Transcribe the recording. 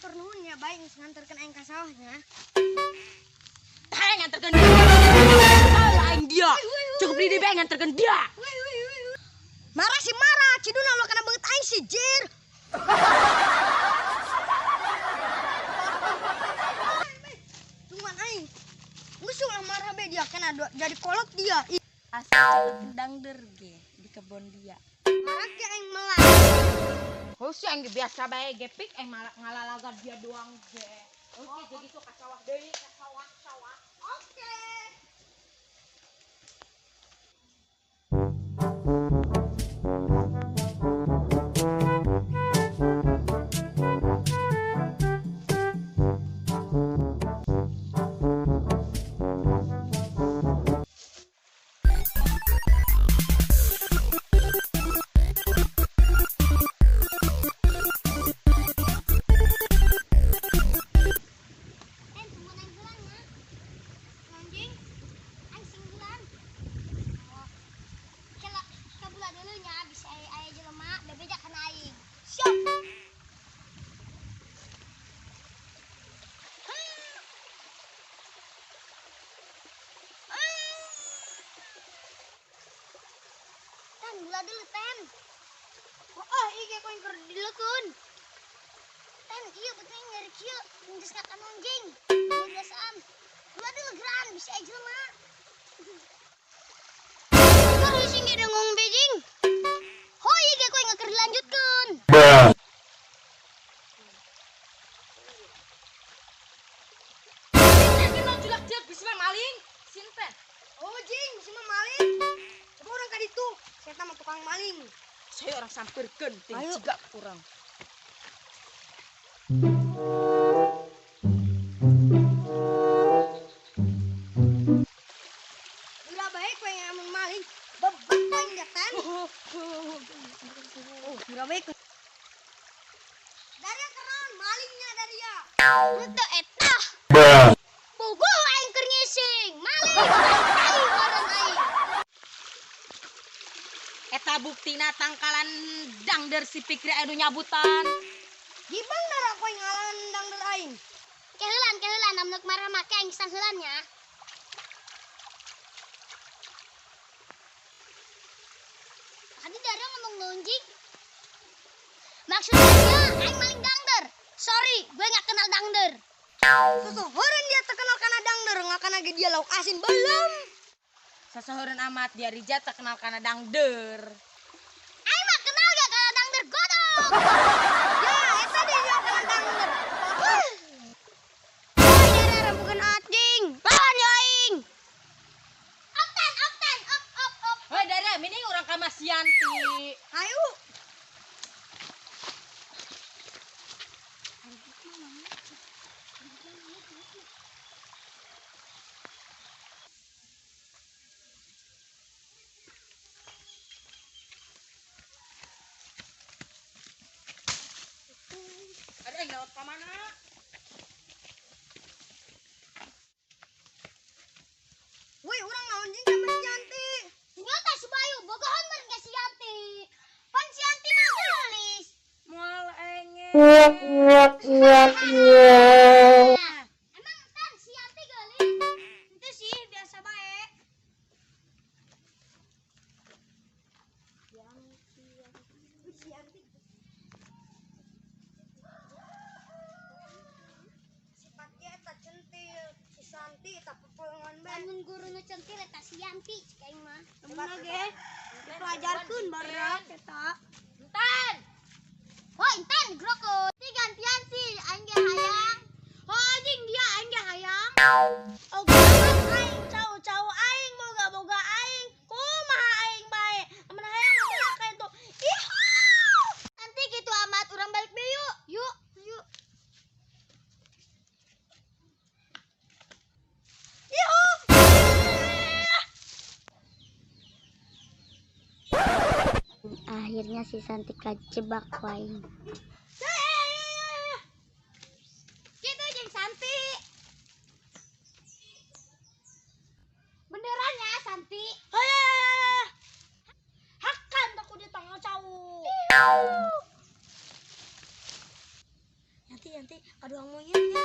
matur nuhun ya baik nganterkeun aing ka sawahnya. Tah nganterkeun dia. Aing dia. Cukup di bae nganterkeun dia. Marah si marah, ciduna lo kana beut aing si jir. Tungguan aing. Musuh lah marah be dia kana jadi kolot dia. Asal dangder ge di kebon dia. Marah ke aing melah. Oh si aing biasa bae gepik malah ngalalagar dia doang ge. Oke jadi sok ka sawah deui, ka sawah. Oke. Gula dulu ten. Oh, iya kau yang kerja dulu kun. Ten, iya betul nyari kia, menjes ngakan anjing. Biasaan. Gula dulu geran, bisa aja mak. Kau sih nggak ngomong Beijing. Oh iya kau yang kerja lanjutkan. Tapi lo julak-julak bisa maling. Sinten. Oh jing, si maling. Coba orang kali itu. Saya sama tukang maling. Saya orang sampirkeun teh Ayo. ciga kurang. Gila baik kau yang ngomong maling. Bebek kau yang jatan. Oh, gila baik. Dari yang keren, malingnya dari ya. Untuk etah. Pukul aing keur ngising. Maling. Aing orang aing. Eta buktina tangkalan dangder si Pikri anu nyabutan. Gimana nara kau yang ngalan dangder aing? Kehelan, namnuk marah make aing sanghelannya. Tadi dari ngomong nonjing. Maksudnya aing maling dangder. Sorry, gue gak kenal dangder. Seseorang dia terkenal karena dangder, gak karena dia lauk asin belum. Sasahureun amat dia Rija terkenal karena dangder. Aing mah kenal gak karena dangder godong. Ya, eta deh yang karena dangder. Oh, dari bukan anjing. Lawan ya aing. Op. Hei Dara, mending orang ka Mas Yanti. Ayo. Ada yang lewat ka mana? Woi, orang naonjing sama si Yanti. Ternyata si Bayu bogohan meureun ka si Yanti. Pan si Yanti mah gelis. Moal enge. Emang kan si Yanti gelis? Itu sih biasa bae. Si Yanti. Sifatnya eta centil, si Santi eta pepelengan bae. Mun guruna centil eta si Yanti cik aing mah. Temen ge. Dipelajarkeun barudak eta. Entan. Oh, intan grokot. Ti gantian sih aing ge hayang. Oh, anjing dia aing ge hayang. Oh, aing cau aing boga aing. Kumaha aing bae. Amun hayang mah ka itu. Ih. Nanti gitu amat urang balik be yuk. Yuk. Akhirnya si Santi kejebak waing. Gitu jeung Santi. Benerannya Santi. Hakan aku di tengah cau. Yanti. kadang monyet ya.